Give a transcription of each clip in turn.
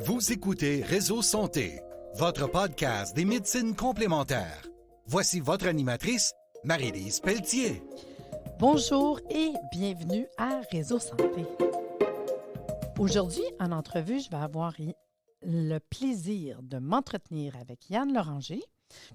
Vous écoutez Réseau Santé, votre podcast des médecines complémentaires. Voici votre animatrice, Marie-Lise Pelletier. Bonjour et bienvenue à Réseau Santé. Aujourd'hui, en entrevue, je vais avoir le plaisir de m'entretenir avec Yann Loranger,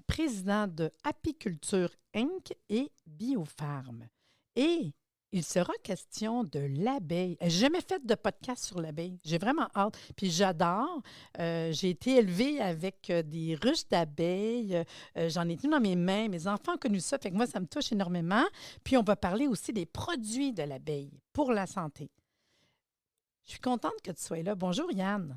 président de Apiculture Inc. et Biofarm. Et il sera question de l'abeille. J'ai jamais fait de podcast sur l'abeille. J'ai vraiment hâte. Puis j'adore. J'ai été élevée avec des ruches d'abeilles. J'en ai tenu dans mes mains. Mes enfants ont connu ça. Fait que moi, ça me touche énormément. Puis on va parler aussi des produits de l'abeille pour la santé. Je suis contente que tu sois là. Bonjour, Yann.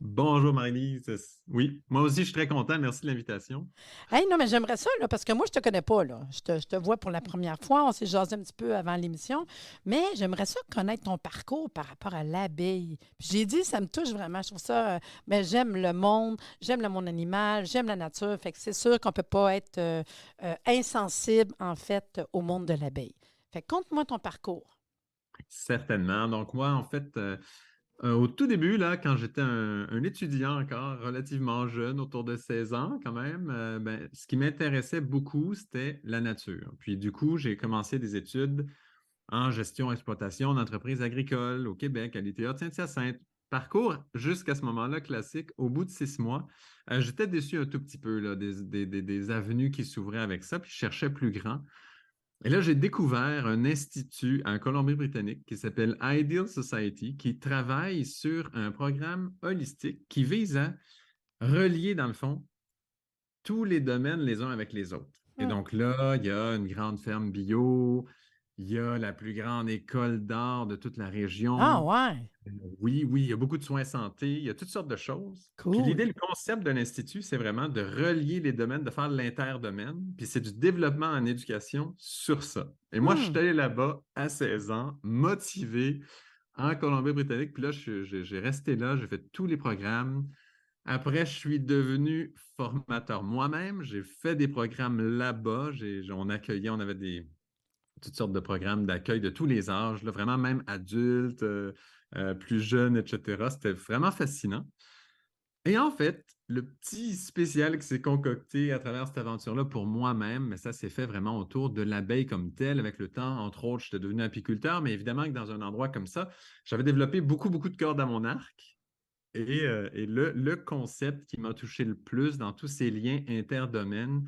Bonjour Marie-Lise. Oui, moi aussi je suis très content. Merci de l'invitation. Hey, non, mais j'aimerais ça, là, parce que moi, je te connais pas, là. Je te vois pour la première fois. On s'est jasé un petit peu avant l'émission. Mais j'aimerais ça connaître ton parcours par rapport à l'abeille. Puis j'ai dit, ça me touche vraiment. Je trouve ça. Mais j'aime le monde animal, j'aime la nature. Fait que c'est sûr qu'on peut pas être insensible, en fait, au monde de l'abeille. Fait que conte-moi ton parcours. Certainement. Donc moi, en fait, au tout début, là, quand j'étais un étudiant encore, relativement jeune, autour de 16 ans quand même, ce qui m'intéressait beaucoup, c'était la nature. Puis du coup, j'ai commencé des études en gestion-exploitation d'entreprises agricoles au Québec, à l'ITA de Saint-Hyacinthe. Parcours jusqu'à ce moment-là classique. Au bout de 6 mois, j'étais déçu un tout petit peu là, des avenues qui s'ouvraient avec ça, puis je cherchais plus grand. Et là, j'ai découvert un institut en Colombie-Britannique qui s'appelle Ideal Society, qui travaille sur un programme holistique qui vise à relier, dans le fond, tous les domaines les uns avec les autres. Et donc là, il y a une grande ferme bio, il y a la plus grande école d'art de toute la Ah, région. ouais. Oui, oui, il y a beaucoup de soins santé, il y a toutes sortes de choses. Puis Cool. l'idée, le concept de l'Institut, c'est vraiment de relier les domaines, de faire l'interdomaine, puis c'est du développement en éducation sur ça. Et moi, je suis allé là-bas à 16 ans, motivé en Colombie-Britannique, puis là, j'ai resté là, j'ai fait tous les programmes. Après, je suis devenu formateur moi-même, j'ai fait des programmes là-bas, on avait toutes sortes de programmes d'accueil de tous les âges, là, vraiment même adultes, plus jeunes, etc. C'était vraiment fascinant. Et en fait, le petit spécial qui s'est concocté à travers cette aventure-là pour moi-même, mais ça s'est fait vraiment autour de l'abeille comme telle. Avec le temps, entre autres, j'étais devenu apiculteur, mais évidemment que dans un endroit comme ça, j'avais développé beaucoup, beaucoup de cordes à mon arc. Et le concept qui m'a touché le plus dans tous ces liens interdomaines,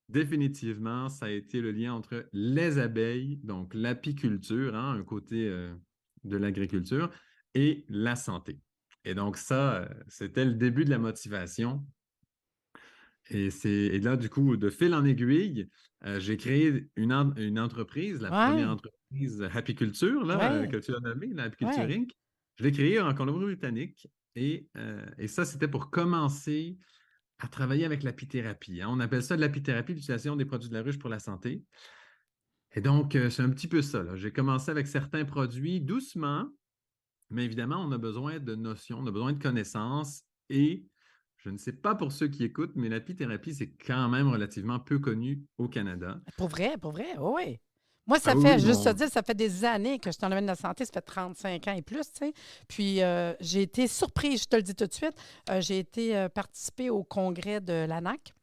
définitivement, ça a été le lien entre les abeilles, donc l'apiculture, hein, un côté de l'agriculture, et la santé. Et donc ça, c'était le début de la motivation. Et là, du coup, de fil en aiguille, j'ai créé une entreprise, la première Ouais. entreprise apiculture, là, Ouais. que tu as nommée, l'Apiculture Ouais. Inc. Je l'ai créée en Colombie-Britannique. Et ça, c'était pour commencer à travailler avec l'apithérapie, hein. On appelle ça de l'apithérapie, l'utilisation des produits de la ruche pour la santé. Et donc, c'est un petit peu ça, là. J'ai commencé avec certains produits doucement, mais évidemment, on a besoin de notions, on a besoin de connaissances. Et je ne sais pas pour ceux qui écoutent, mais l'apithérapie, c'est quand même relativement peu connu au Canada. Pour vrai, oui, oui. Moi, Ah ça oui, fait, oui, juste te bon. dire, ça fait des années que je suis dans le domaine de la santé, ça fait 35 ans et plus, tu sais. Puis, j'ai été surprise, je te le dis tout de suite. J'ai été participer au congrès de l'ANAC.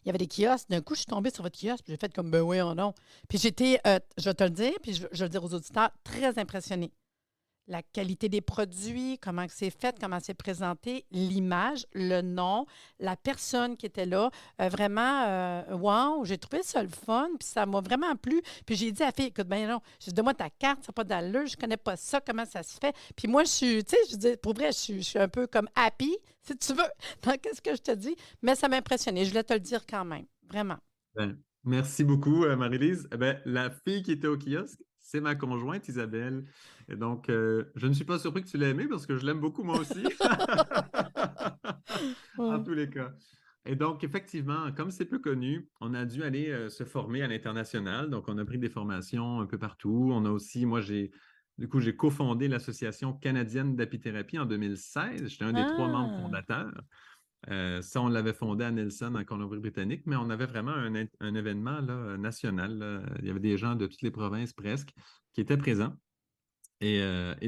Il y avait des kiosques. D'un coup, je suis tombée sur votre kiosque, puis j'ai fait comme, ben oui, oh non. Puis j'étais, je vais te le dire, puis je vais le dire aux auditeurs, très impressionnée. La qualité des produits, comment que c'est fait, comment c'est présenté, l'image, le nom, la personne qui était là. Vraiment, wow, j'ai trouvé ça le fun, puis ça m'a vraiment plu. Puis j'ai dit à la fille, écoute, ben non, j'ai dit, donne-moi ta carte, ça n'a pas d'allure, je connais pas ça, comment ça se fait. Puis moi, je suis, tu sais, je dis, pour vrai, je suis un peu comme happy, si tu veux, dans qu'est-ce que je te dis. Mais ça m'a impressionné, je voulais te le dire quand même, vraiment. Ben, merci beaucoup, Marie-Lise. Eh ben, la fille qui était au kiosque, c'est ma conjointe Isabelle. Et donc, je ne suis pas surpris que tu l'aies aimée parce que je l'aime beaucoup moi aussi. En Ouais. tous les cas. Et donc, effectivement, comme c'est peu connu, on a dû aller se former à l'international. Donc, on a pris des formations un peu partout. On a aussi, j'ai cofondé l'Association canadienne d'apithérapie en 2016. J'étais un des 3 membres Ah, fondateurs. Ça, on l'avait fondé à Nelson, en Colombie-Britannique, mais on avait vraiment un événement là, national, là. Il y avait des gens de toutes les provinces presque qui étaient présents. Et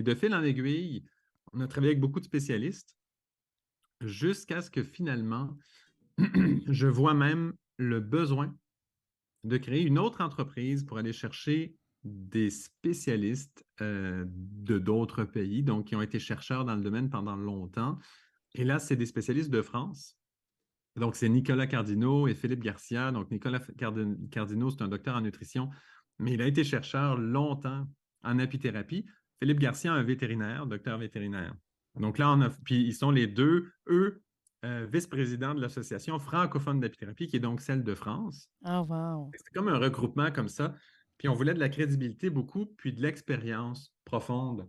de fil en aiguille, on a travaillé avec beaucoup de spécialistes jusqu'à ce que finalement, je vois même le besoin de créer une autre entreprise pour aller chercher des spécialistes de d'autres pays, donc qui ont été chercheurs dans le domaine pendant longtemps. Et là, c'est des spécialistes de France. Donc, c'est Nicolas Cardinaux et Philippe Garcia. Donc, Nicolas Cardinaux, c'est un docteur en nutrition, mais il a été chercheur longtemps en apithérapie. Philippe Garcia, un vétérinaire, docteur vétérinaire. Donc là, puis ils sont les deux, eux, vice-présidents de l'association francophone d'apithérapie, qui est donc celle de France. Oh, wow. C'est comme un regroupement comme ça. Puis on voulait de la crédibilité beaucoup, puis de l'expérience profonde.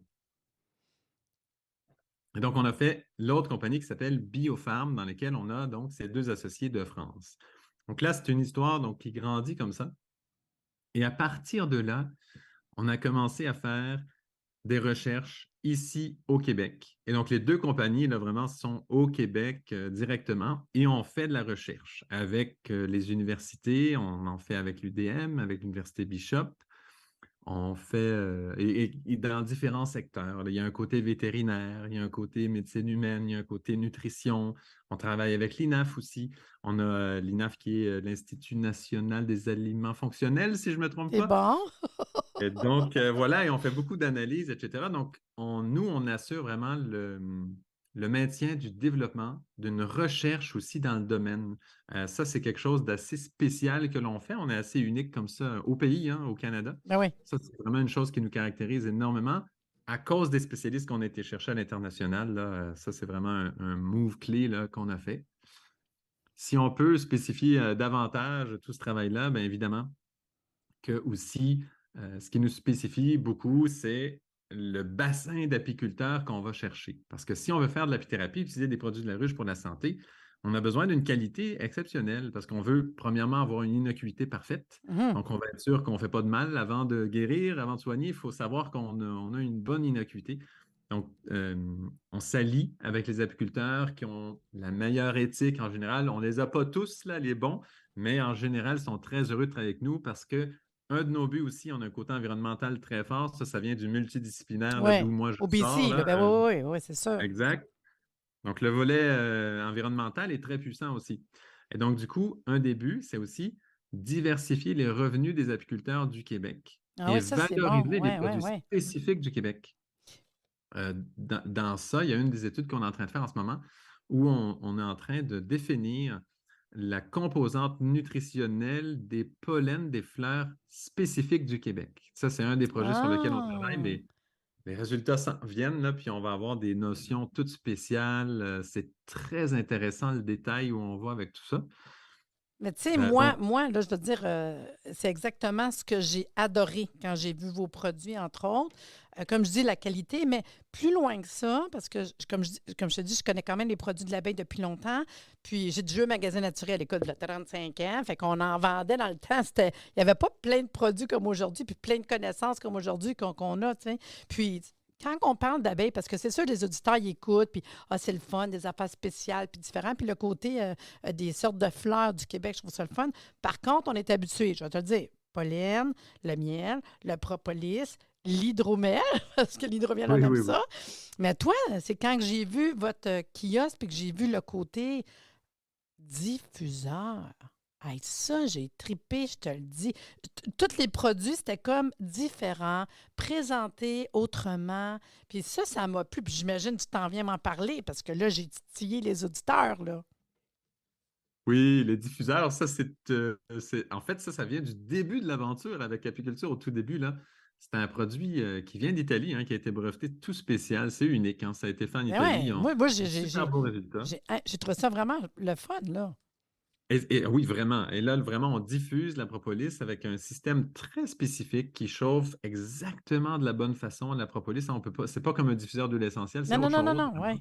Et donc, on a fait l'autre compagnie qui s'appelle Biofarm, dans laquelle on a donc ces deux associés de France. Donc là, c'est une histoire donc, qui grandit comme ça. Et à partir de là, on a commencé à faire des recherches ici au Québec. Et donc, les deux compagnies, là, vraiment, sont au Québec directement et on fait de la recherche avec les universités. On en fait avec l'UDM, avec l'Université Bishop. On fait, et dans différents secteurs. Là, il y a un côté vétérinaire, il y a un côté médecine humaine, il y a un côté nutrition. On travaille avec l'INAF aussi. On a l'INAF qui est l'Institut national des aliments fonctionnels, si je ne me trompe C'est pas. bon. Et donc, voilà, et on fait beaucoup d'analyses, etc. Donc, nous, on assure vraiment le maintien du développement, d'une recherche aussi dans le domaine. Ça, c'est quelque chose d'assez spécial que l'on fait. On est assez unique comme ça au pays, hein, au Canada. Ben oui. Ça, c'est vraiment une chose qui nous caractérise énormément à cause des spécialistes qu'on a été chercher à l'international. Là, ça, c'est vraiment un move clé là, qu'on a fait. Si on peut spécifier davantage tout ce travail-là, bien évidemment que aussi, ce qui nous spécifie beaucoup, c'est le bassin d'apiculteurs qu'on va chercher. Parce que si on veut faire de l'apithérapie, utiliser des produits de la ruche pour la santé, on a besoin d'une qualité exceptionnelle parce qu'on veut, premièrement, avoir une innocuité parfaite. Mhm. Donc, on va être sûr qu'on ne fait pas de mal avant de guérir, avant de soigner. Il faut savoir qu'on a une bonne innocuité. Donc, on s'allie avec les apiculteurs qui ont la meilleure éthique en général. On ne les a pas tous, là, les bons, mais en général, ils sont très heureux de travailler avec nous parce que un de nos buts aussi, on a un côté environnemental très fort. Ça vient du multidisciplinaire, là, Oui. d'où moi je Au sors. BC, là, Là, ben oui, oui, oui, c'est sûr. exact. Donc, le volet environnemental est très puissant aussi. Et donc, du coup, un des buts, c'est aussi diversifier les revenus des apiculteurs du Québec Ah et oui, ça, c'est bon. valoriser les Oui, oui, produits oui. spécifiques du Québec. Dans ça, il y a une des études qu'on est en train de faire en ce moment où on est en train de définir la composante nutritionnelle des pollens des fleurs spécifiques du Québec. Ça, c'est un des projets sur lesquels on travaille. Ah! Les résultats viennent, là, puis on va avoir des notions toutes spéciales. C'est très intéressant le détail où on va avec tout ça. Mais tu sais, Donc, moi, là, je veux te dire, c'est exactement ce que j'ai adoré quand j'ai vu vos produits, entre autres. Comme je dis, la qualité, mais plus loin que ça, parce que, comme je te dis, je connais quand même les produits de l'abeille depuis longtemps. Puis j'ai déjà eu un magasin naturel, écoute, il y a 35 ans. Fait qu'on en vendait dans le temps. Il n'y avait pas plein de produits comme aujourd'hui, puis plein de connaissances comme aujourd'hui qu'on a, tu sais. Puis quand on parle d'abeilles, parce que c'est sûr, les auditeurs, ils écoutent, puis c'est le fun, des affaires spéciales, puis différents. Puis le côté des sortes de fleurs du Québec, je trouve ça le fun. Par contre, on est habitué, je vais te le dire, pollen, le miel, le propolis, l'hydromel, parce que l'hydromel, on oui, aime oui, oui. ça. Mais toi, c'est quand que j'ai vu votre kiosque, puis que j'ai vu le côté diffuseur. Hey, ça, j'ai trippé, je te le dis. Tous les produits, c'était comme différent, présentés autrement. Puis ça m'a plu. Puis j'imagine que tu t'en viens m'en parler parce que là, j'ai titillé les auditeurs, là. Oui, les diffuseurs, en fait, ça vient du début de l'aventure avec Apiculture au tout début, là. C'est un produit qui vient d'Italie, hein, qui a été breveté tout spécial. C'est unique, hein. Ça a été fait en Mais Italie. ouais, Ils ont moi un super beau résultat. j'ai trouvé ça vraiment le fun, là. Oui, vraiment. Et là, vraiment, on diffuse la propolis avec un système très spécifique qui chauffe exactement de la bonne façon. La propolis, on peut pas, c'est pas comme un diffuseur d'huile essentielle, c'est Non, non, autre non, non, chose. non, ouais.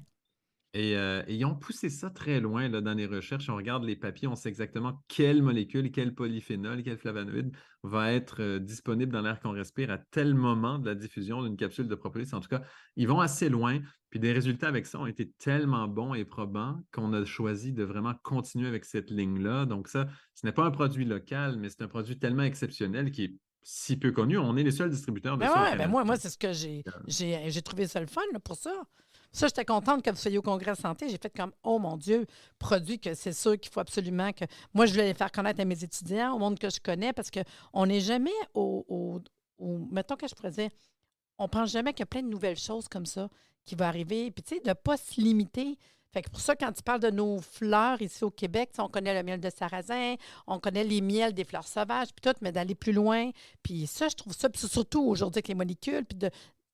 Et ils ont poussé ça très loin là, dans les recherches. On regarde les papiers, on sait exactement quelle molécule, quel polyphénol, quel flavonoïde va être disponible dans l'air qu'on respire à tel moment de la diffusion d'une capsule de propolis. En tout cas, ils vont assez loin. Puis des résultats avec ça ont été tellement bons et probants qu'on a choisi de vraiment continuer avec cette ligne-là. Donc ça, ce n'est pas un produit local, mais c'est un produit tellement exceptionnel qui est si peu connu. On est les seuls distributeurs de Ben ça au ouais, ben Canada. moi c'est ce que j'ai trouvé ça le fun, là, pour ça. Ça, j'étais contente que vous soyez au Congrès santé. J'ai fait comme, oh mon Dieu, produit que c'est sûr qu'il faut absolument que. Moi, je voulais les faire connaître à mes étudiants, au monde que je connais, parce qu'on n'est jamais mettons que je pourrais dire, on pense jamais qu'il y a plein de nouvelles choses comme ça qui vont arriver. Puis, tu sais, de ne pas se limiter. Fait que pour ça, quand tu parles de nos fleurs ici au Québec, tu sais, on connaît le miel de sarrasin, on connaît les miels des fleurs sauvages, puis tout, mais d'aller plus loin. Puis ça, je trouve ça, puis surtout aujourd'hui avec les molécules, puis de.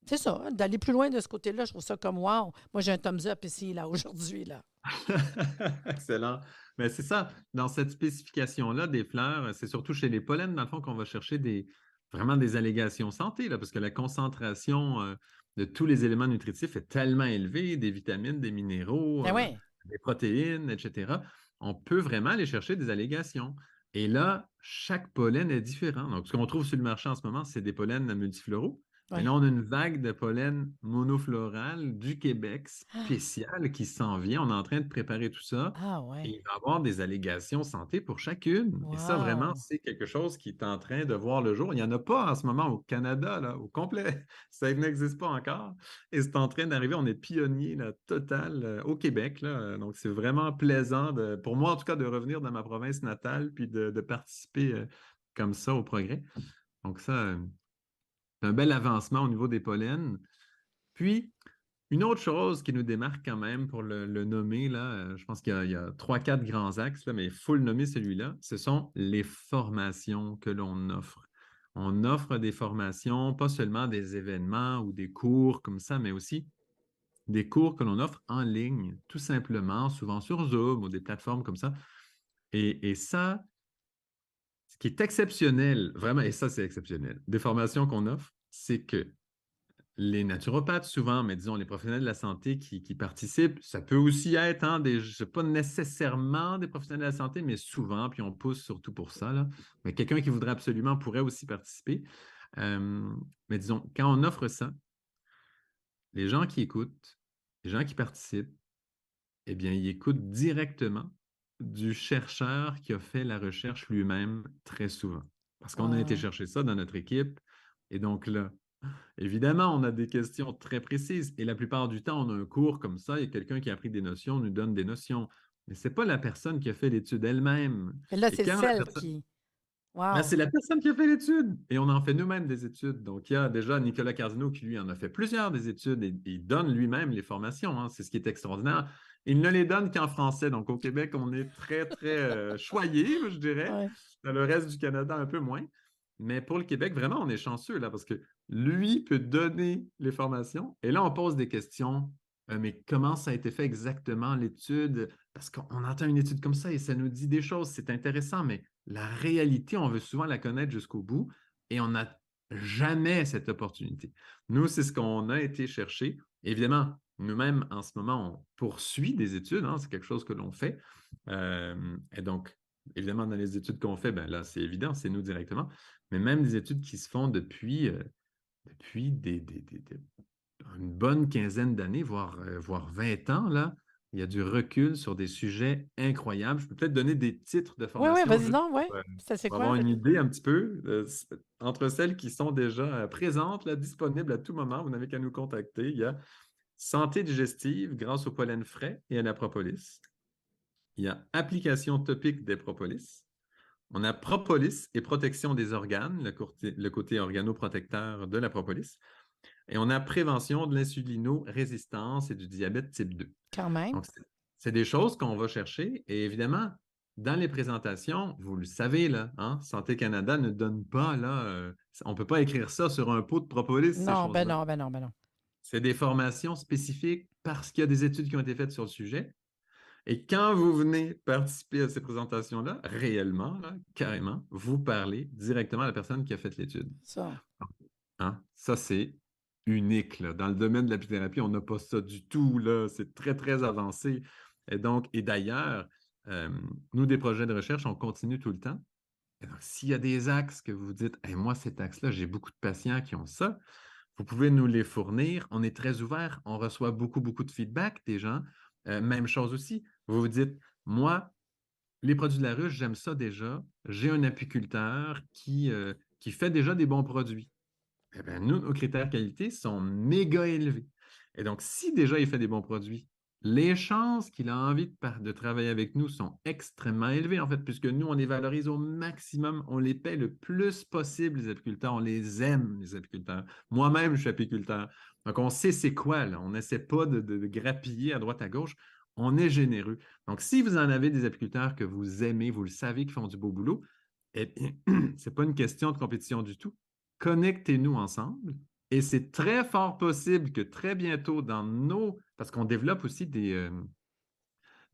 C'est ça, hein, d'aller plus loin de ce côté-là, je trouve ça comme wow. Moi, j'ai un thumbs up ici, là, aujourd'hui, là. Excellent. Mais c'est ça, dans cette spécification-là des fleurs, c'est surtout chez les pollens, dans le fond, qu'on va chercher vraiment des allégations santé, là, parce que la concentration de tous les éléments nutritifs est tellement élevée, des vitamines, des minéraux, Ben oui. des protéines, etc. On peut vraiment aller chercher des allégations. Et là, chaque pollen est différent. Donc, ce qu'on trouve sur le marché en ce moment, c'est des pollens multifloraux. Mais Oui. là, on a une vague de pollen monofloral du Québec Ah, spéciale qui s'en vient. On est en train de préparer tout ça. ah Et ouais. il va y avoir des allégations santé pour chacune. Et ça, vraiment, Wow. c'est quelque chose qui est en train de voir le jour. Il n'y en a pas en ce moment au Canada, là, au complet. Ça n'existe pas encore. Et c'est en train d'arriver. On est pionniers là, total au Québec. Là. Donc, c'est vraiment plaisant, pour moi en tout cas, de revenir dans ma province natale puis de participer comme ça au progrès. Donc, ça, c'est un bel avancement au niveau des pollens. Puis, une autre chose qui nous démarque quand même pour le nommer, là, je pense qu'il y a 3-4 grands axes, là, mais il faut le nommer celui-là, ce sont les formations que l'on offre. On offre des formations, pas seulement des événements ou des cours comme ça, mais aussi des cours que l'on offre en ligne, tout simplement, souvent sur Zoom ou des plateformes comme ça. Et ça, ce qui est exceptionnel, vraiment, et ça c'est exceptionnel, des formations qu'on offre, c'est que les naturopathes, souvent, mais disons les professionnels de la santé qui participent, ça peut aussi être, hein, sais pas nécessairement des professionnels de la santé, mais souvent, puis on pousse surtout pour ça, là. Mais quelqu'un qui voudrait absolument pourrait aussi participer. Euh, mais disons, quand on offre ça, les gens qui écoutent, les gens qui participent, eh bien, ils écoutent directement du chercheur qui a fait la recherche lui-même très souvent. Parce qu'on a été Wow. chercher ça dans notre équipe. Et donc là, évidemment, on a des questions très précises et la plupart du temps, on a un cours comme ça, il y a quelqu'un qui a appris des notions, nous donne des notions. Mais ce n'est pas la personne qui a fait l'étude elle-même. Et là, Et c'est quand la celle personne... qui. Ben, Wow. c'est la personne qui a fait l'étude et on en fait nous-mêmes des études. Donc, il y a déjà Nicolas Cardinaux qui, lui, en a fait plusieurs des études et il donne lui-même les formations. Hein. C'est ce qui est extraordinaire. Il ne les donne qu'en français. Donc, au Québec, on est très, très choyé, je dirais. Ouais. Dans le reste du Canada, un peu moins. Mais pour le Québec, vraiment, on est chanceux là parce que lui peut donner les formations. Et là, on pose des questions. Mais comment ça a été fait exactement l'étude? Parce qu'on entend une étude comme ça et ça nous dit des choses. C'est intéressant, mais la réalité, on veut souvent la connaître jusqu'au bout et on n'a jamais cette opportunité. Nous, c'est ce qu'on a été chercher. Évidemment, nous-mêmes, en ce moment, on poursuit des études. Hein, c'est quelque chose que l'on fait. Et donc, évidemment, dans les études qu'on fait, ben là, c'est évident, c'est nous directement. Mais même des études qui se font depuis une bonne quinzaine d'années, voire 20 ans, là, il y a du recul sur des sujets incroyables. Je peux peut-être donner des titres de Oui, oui, formation vas-y, juste non, oui. Ça, c'est pour quoi? avoir une idée un petit peu entre celles qui sont déjà présentes, là, disponibles à tout moment. Vous n'avez qu'à nous contacter. Il y a santé digestive grâce au pollen frais et à la propolis. Il y a application topique des propolis. On a propolis et protection des organes, le côté organoprotecteur de la propolis. Et on a prévention de l'insulino-résistance et du diabète type 2. Quand même. Donc, c'est des choses qu'on va chercher. Et évidemment, dans les présentations, vous le savez, là, hein, Santé Canada ne donne pas, là, on ne peut pas écrire ça sur un pot de propolis, ces Non, ben choses-là. non, ben non, ben non. C'est des formations spécifiques parce qu'il y a des études qui ont été faites sur le sujet. Et quand vous venez participer à ces présentations-là, réellement, là, carrément, vous parlez directement à la personne qui a fait l'étude. Ça. Hein? Ça, c'est unique. Là. Dans le domaine de l'apithérapie, on n'a pas ça du tout. Là. C'est très, très avancé. Et d'ailleurs, nous, des projets de recherche, on continue tout le temps. Et donc, s'il y a des axes que vous dites, hey, moi, cet axe-là, j'ai beaucoup de patients qui ont ça, vous pouvez nous les fournir. On est très ouvert. On reçoit beaucoup, beaucoup de feedback des gens. Même chose aussi. Vous vous dites, moi, les produits de la ruche, j'aime ça déjà. J'ai un apiculteur qui fait déjà des bons produits. Eh bien, nous, nos critères qualité sont méga élevés. Et donc, si déjà il fait des bons produits, les chances qu'il a envie de travailler avec nous sont extrêmement élevées, en fait, puisque nous, on les valorise au maximum, on les paie le plus possible, les apiculteurs, on les aime, les apiculteurs. Moi-même, je suis apiculteur. Donc, on sait c'est quoi, là. On n'essaie pas de grappiller à droite, à gauche. On est généreux. Donc, si vous en avez des apiculteurs que vous aimez, vous le savez, qui font du beau boulot, eh bien, ce n'est pas une question de compétition du tout. Connectez-nous ensemble. Et c'est très fort possible que très bientôt, parce qu'on développe aussi des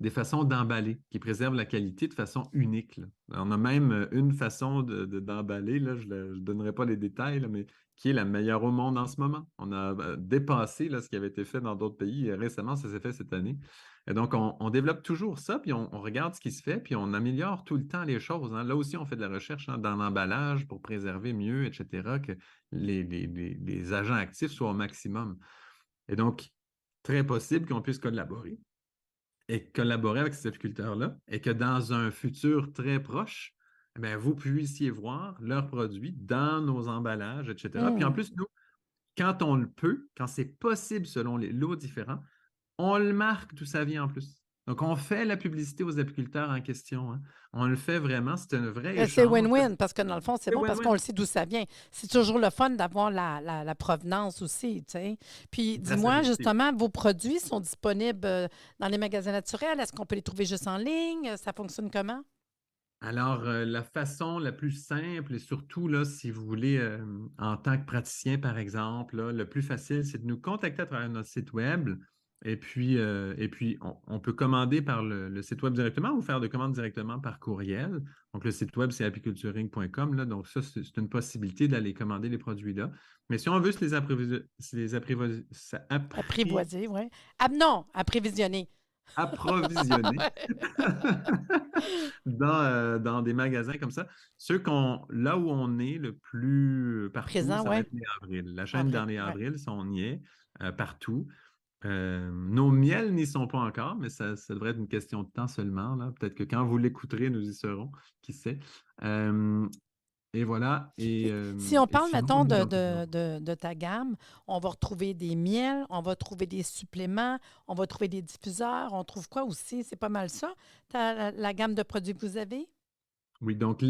façons d'emballer qui préservent la qualité de façon unique, là. On a même une façon d'emballer, là, je ne donnerai pas les détails, là, mais qui est la meilleure au monde en ce moment. On a dépassé là, ce qui avait été fait dans d'autres pays récemment, ça s'est fait cette année. Et donc, on développe toujours ça, puis on regarde ce qui se fait, puis on améliore tout le temps les choses, hein. Là aussi, on fait de la recherche, hein, dans l'emballage pour préserver mieux, etc., que les agents actifs soient au maximum. Et donc, très possible qu'on puisse collaborer et collaborer avec ces apiculteurs-là et que dans un futur très proche, eh bien, vous puissiez voir leurs produits dans nos emballages, etc. Puis en Hum. plus, nous, quand on le peut, quand c'est possible selon les lots différents, on le marque d'où ça vient en plus. Donc, on fait la publicité aux apiculteurs en question, hein. On le fait vraiment, c'est un vrai C'est échange. win-win parce que dans le fond, c'est C'est bon parce qu'on win-win. le sait d'où ça vient. C'est toujours le fun d'avoir la provenance aussi, tu sais. Puis dis-moi, Traçabilité. justement, vos produits sont disponibles dans les magasins naturels. Est-ce qu'on peut les trouver juste en ligne? Ça fonctionne comment? Alors, la façon la plus simple et surtout, là, si vous voulez, en tant que praticien, par exemple, là, le plus facile, c'est de nous contacter à travers notre site web. Et puis on peut commander par le site web directement ou faire des commandes directement par courriel. Donc, le site web, c'est apiculturing.com, là. Donc, ça, c'est une possibilité d'aller commander les produits là. Mais si on veut Apprivoiser, oui. Ah non, apprévisionner. approvisionner dans des magasins comme ça. Là où on est le plus partout, Présent, ça va oui. être les avril. La chaîne Avril, dernier oui. avril, ça, on y est partout. Nos miels n'y sont pas encore, mais ça devrait être une question de temps seulement, là. Peut-être que quand vous l'écouterez, nous y serons, qui sait. Et voilà. Puis, si on Et parle, sinon, mettons, nous, dans toujours. de ta gamme, on va retrouver des miels, on va trouver des suppléments, on va trouver des diffuseurs, on trouve quoi aussi? C'est pas mal ça, la gamme de produits que vous avez? Oui, donc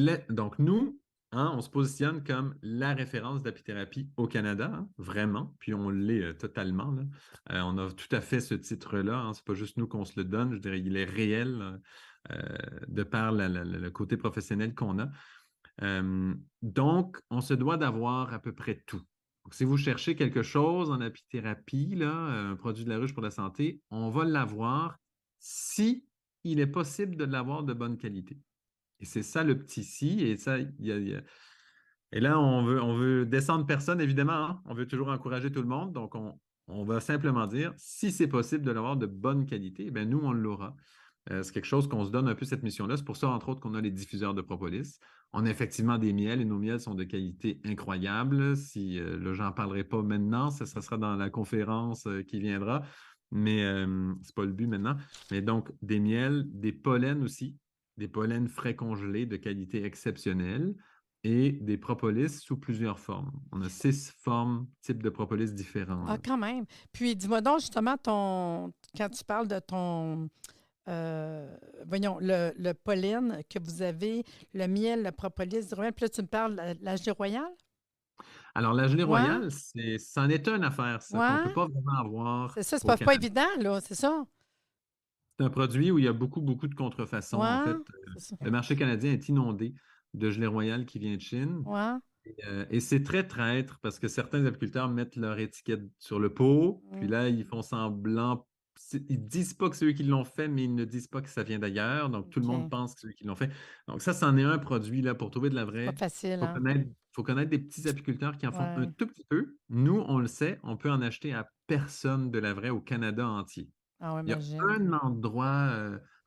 nous, hein, on se positionne comme la référence d'apithérapie au Canada, hein, vraiment, puis on l'est totalement, là. On a tout à fait ce titre-là, hein, c'est pas juste nous qu'on se le donne, je dirais, il est réel de par le côté professionnel qu'on a. Donc, on se doit d'avoir à peu près tout. Donc, si vous cherchez quelque chose en apithérapie, là, un produit de la ruche pour la santé, on va l'avoir si il est possible de l'avoir de bonne qualité. Et c'est ça le petit si. Et ça, et là, on veut descendre personne, évidemment, hein. On veut toujours encourager tout le monde. Donc, on va simplement dire, si c'est possible de l'avoir de bonne qualité, eh nous, on l'aura. C'est quelque chose qu'on se donne un peu cette mission-là. C'est pour ça, entre autres, qu'on a les diffuseurs de propolis. On a effectivement des miels et nos miels sont de qualité incroyable. Si là, j'en parlerai pas maintenant, ça sera dans la conférence qui viendra. Mais c'est pas le but maintenant. Mais donc, des miels, des pollens aussi, des pollens frais congelés de qualité exceptionnelle et des propolis sous plusieurs formes. On a 6 formes, types de propolis différents, Ah, là. quand même. Puis, dis-moi donc, justement, quand tu parles de voyons, le pollen que vous avez, le miel, le propolis, puis là, tu me parles de la gelée royale? Alors, la gelée Ouais, royale, c'en est une affaire, ça, qu'on ne peut ouais. pas vraiment avoir C'est ça, c'est au pas Canada. évident, là, c'est ça? C'est un produit où il y a beaucoup, beaucoup de contrefaçons. En Ouais, fait, c'est ça. le marché canadien est inondé de gelée royale qui vient de Chine. Ouais. Et c'est très traître parce que certains apiculteurs mettent leur étiquette sur le pot, puis Mm. là, ils font semblant. Ils disent pas que c'est eux qui l'ont fait, mais ils ne disent pas que ça vient d'ailleurs. Donc, tout le monde OK. pense que c'est eux qui l'ont fait. Donc, ça, c'en est un produit, là, pour trouver de la C'est pas vraie. facile, Il hein? faut connaître des petits apiculteurs qui en font un Ouais. tout petit peu. Nous, on le sait, on peut en acheter à personne de la vraie au Canada entier. Ah ouais, Il y a imagine. un endroit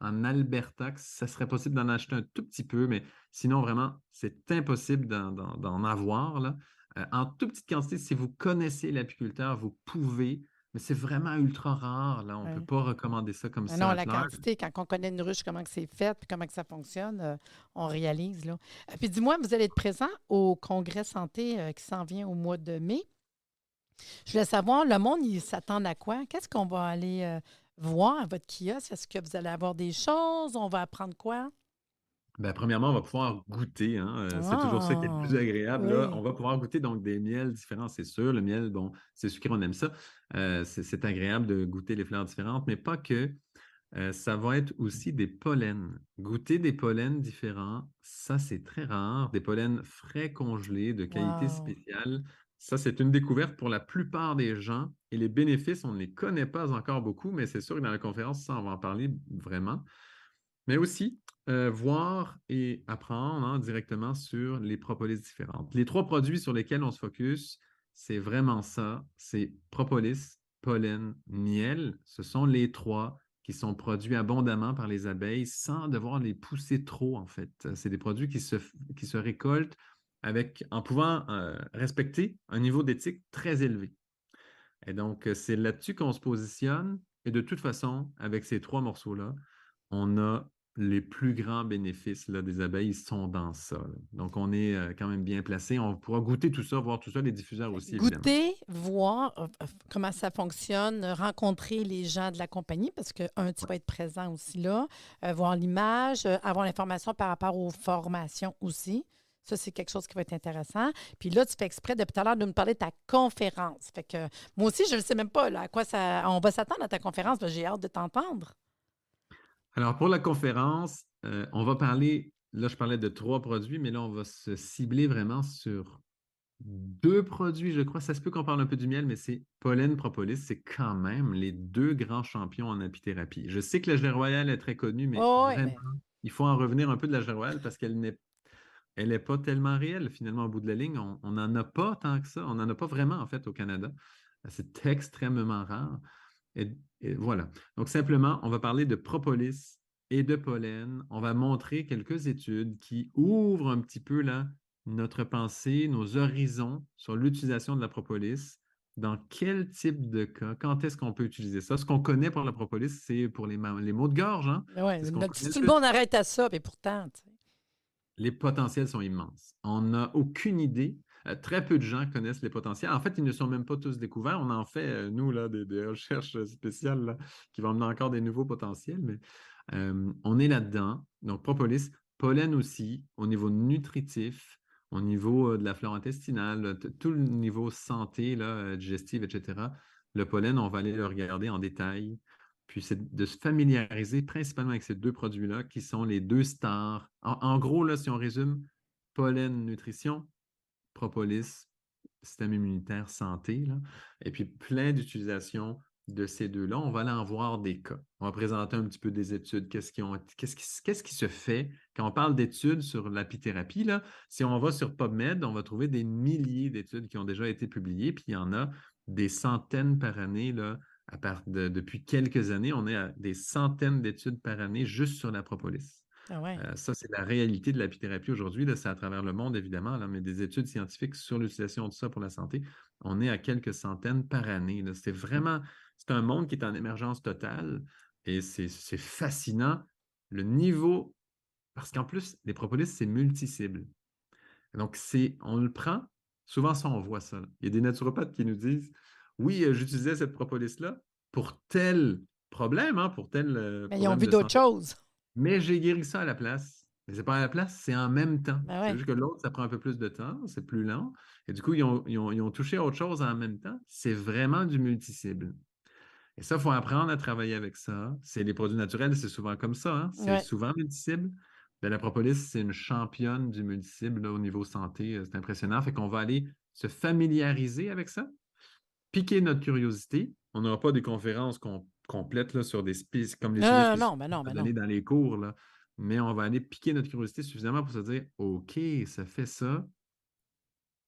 en Alberta que ça serait possible d'en acheter un tout petit peu, mais sinon, vraiment, c'est impossible d'en avoir, là. En toute petite quantité, si vous connaissez l'apiculteur, vous pouvez, mais c'est vraiment ultra rare, là. On ne peut Ouais. pas recommander ça comme Mais ça non, à la pleurs. quantité, quand on connaît une ruche, comment que c'est fait, puis comment que ça fonctionne, on réalise, là. Puis dis-moi, vous allez être présent au congrès santé qui s'en vient au mois de mai. Je voulais savoir, le monde, il s'attend à quoi? Qu'est-ce qu'on va aller voir à votre kiosque? Est-ce que vous allez avoir des choses? On va apprendre quoi? Ben, premièrement, on va pouvoir goûter, hein, c'est toujours ça qui est le plus Ah, agréable, là. On oui. va pouvoir goûter donc des miels différents, c'est sûr. Le miel, bon, c'est sucré, on aime ça. C'est agréable de goûter les fleurs différentes, mais pas que. Ça va être aussi des pollens. Goûter des pollens différents, ça, c'est très rare. Des pollens frais congelés de qualité Wow. spéciale. Ça, c'est une découverte pour la plupart des gens. Et les bénéfices, on ne les connaît pas encore beaucoup, mais c'est sûr que dans la conférence, ça, on va en parler vraiment. Mais aussi, voir et apprendre, hein, directement sur les propolis différentes. Les 3 produits sur lesquels on se focus, c'est vraiment ça. C'est propolis, pollen, miel. Ce sont les 3 qui sont produits abondamment par les abeilles sans devoir les pousser trop, en fait. C'est des produits qui se récoltent en pouvant respecter un niveau d'éthique très élevé. Et donc, c'est là-dessus qu'on se positionne. Et de toute façon, avec ces 3 morceaux-là, on a les plus grands bénéfices là, des abeilles sont dans ça, là. Donc, on est quand même bien placé. On pourra goûter tout ça, voir tout ça, les diffuseurs aussi, évidemment. Goûter, voir comment ça fonctionne, rencontrer les gens de la compagnie, parce que, tu Ouais. vas être présent aussi là, voir l'image, avoir l'information par rapport aux formations aussi. Ça, c'est quelque chose qui va être intéressant. Puis là, tu fais exprès depuis tout à l'heure de me parler de ta conférence. Fait que moi aussi, je ne sais même pas là, à quoi on va s'attendre à ta conférence. Ben, j'ai hâte de t'entendre. Alors, pour la conférence, on va parler, là, je parlais de 3 produits, mais là, on va se cibler vraiment sur 2 produits, je crois. Ça se peut qu'on parle un peu du miel, mais c'est pollen, propolis. C'est quand même les 2 grands champions en apithérapie. Je sais que la gelée royale est très connue, mais Oui, vraiment, mais il faut en revenir un peu de la gelée royale parce qu'elle n'est elle n'est pas tellement réelle, finalement, au bout de la ligne. On n'en a pas tant que ça. On n'en a pas vraiment, en fait, au Canada. C'est extrêmement rare. Et voilà. Donc, simplement, on va parler de propolis et de pollen. On va montrer quelques études qui ouvrent un petit peu là, notre pensée, nos horizons sur l'utilisation de la propolis. Dans quel type de cas? Quand est-ce qu'on peut utiliser ça? Ce qu'on connaît pour la propolis, c'est pour les maux de gorge, hein? ouais, C'est ce qu'on si connaît le tout le plus. monde arrête à ça, mais pourtant, tu sais. Les potentiels sont immenses. On n'a aucune idée. Très peu de gens connaissent les potentiels. En fait, ils ne sont même pas tous découverts. On en fait, nous, là, des recherches spéciales là, qui vont amener encore des nouveaux potentiels, mais on est là-dedans. Donc, propolis, pollen aussi, au niveau nutritif, au niveau de la flore intestinale, tout le niveau santé, là, digestive, etc. Le pollen, on va aller le regarder en détail. Puis c'est de se familiariser principalement avec ces 2 produits-là qui sont les 2 stars. En gros, là, si on résume, pollen, nutrition, propolis, système immunitaire, santé, là, et puis plein d'utilisations de ces 2-là. On va aller en voir des cas. On va présenter un petit peu des études. Qu'est-ce qui se fait quand on parle d'études sur l'apithérapie, là? Si on va sur PubMed, on va trouver des milliers d'études qui ont déjà été publiées, puis il y en a des centaines par année, là, depuis quelques années, on est à des centaines d'études par année juste sur la propolis. Ah ouais. Ça, c'est la réalité de l'apithérapie aujourd'hui. Là, c'est à travers le monde, évidemment, là, mais des études scientifiques sur l'utilisation de ça pour la santé, on est à quelques centaines par année, là. C'est un monde qui est en émergence totale et c'est fascinant. Le niveau, parce qu'en plus, les propolis, c'est multi-cibles. Donc, on le prend, souvent ça, on voit ça, là. Il y a des naturopathes qui nous disent, oui, j'utilisais cette propolis-là pour tel problème, hein, pour tel Mais ils ont problème vu de d'autres santé, choses. mais j'ai guéri ça à la place. Mais c'est pas à la place, c'est en même temps. Ben C'est ouais. juste que l'autre, ça prend un peu plus de temps, c'est plus lent. Et du coup, ils ont touché à autre chose en même temps. C'est vraiment du multi-cible. Et ça, il faut apprendre à travailler avec ça. C'est les produits naturels, c'est souvent comme ça, hein. C'est Ouais. souvent multi-cible. Ben, la propolis, c'est une championne du multi-cible là, au niveau santé. C'est impressionnant. Fait qu'on va aller se familiariser avec ça, piquer notre curiosité. On n'aura pas des conférences complètes là, sur des comme les sujets Non, non, spécifiques non, ben qu'on non, va ben non. donner dans les cours, là. Mais on va aller piquer notre curiosité suffisamment pour se dire, OK, ça fait ça.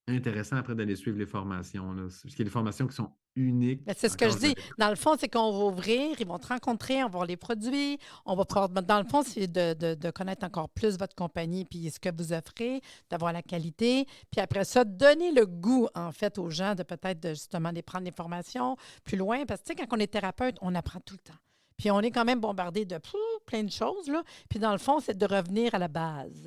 Intéressant après d'aller suivre les formations, là. Parce qu'il y a des formations qui sont Ben, uniques. c'est ce que Encore, je je le dis. répète. Dans le fond, c'est qu'on va ouvrir, ils vont te rencontrer, on va voir les produits, on va pouvoir. Dans le fond, c'est de connaître encore plus votre compagnie puis ce que vous offrez, d'avoir la qualité. Puis après ça, donner le goût, en fait, aux gens de peut-être justement aller prendre des formations plus loin. Parce que, tu sais, quand on est thérapeute, on apprend tout le temps. Puis on est quand même bombardé de plein de choses, là. Puis dans le fond, c'est de revenir à la base.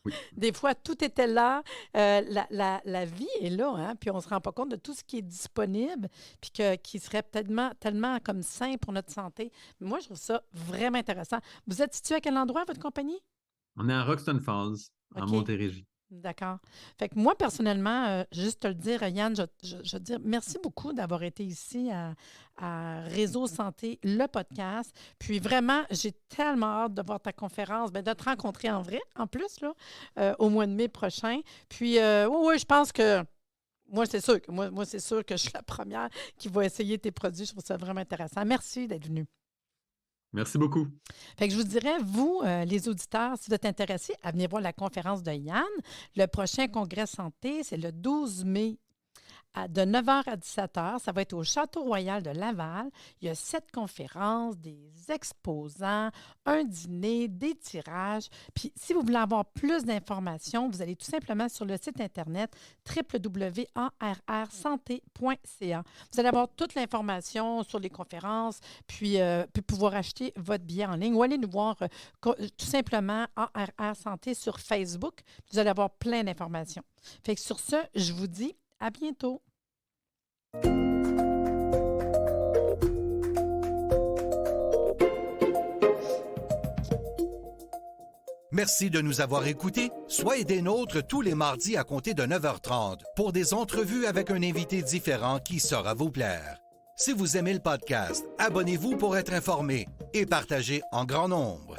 Oui. Des fois, tout était là. La vie est là, hein? Puis on ne se rend pas compte de tout ce qui est disponible, puis qui serait tellement comme sain pour notre santé. Moi, je trouve ça vraiment intéressant. Vous êtes situé à quel endroit, votre compagnie? On est à Roxton Falls, en OK. Montérégie. D'accord. Fait que moi, personnellement, juste te le dire, Yann, je te dire merci beaucoup d'avoir été ici à Réseau Santé, le podcast. Puis vraiment, j'ai tellement hâte de voir ta conférence, de te rencontrer en vrai, en plus, là, au mois de mai prochain. Puis, oui, je pense que moi, c'est sûr que moi, c'est sûr que je suis la première qui va essayer tes produits. Je trouve ça vraiment intéressant. Merci d'être venu. Merci beaucoup. Fait que je vous dirais, vous, les auditeurs, si vous êtes intéressés à venir voir la conférence de Yann, le prochain congrès santé, c'est le 12 mai de 9h à 17h. Ça va être au Château Royal de Laval. Il y a 7 conférences, des exposants, un dîner, des tirages. Puis, si vous voulez avoir plus d'informations, vous allez tout simplement sur le site Internet www.arrsanté.ca. Vous allez avoir toute l'information sur les conférences, puis pouvoir acheter votre billet en ligne ou aller nous voir tout simplement ARR Santé sur Facebook. Vous allez avoir plein d'informations. Fait que sur ce, je vous dis à bientôt. Merci de nous avoir écoutés. Soyez des nôtres tous les mardis à compter de 9h30 pour des entrevues avec un invité différent qui saura vous plaire. Si vous aimez le podcast, abonnez-vous pour être informé et partagez en grand nombre.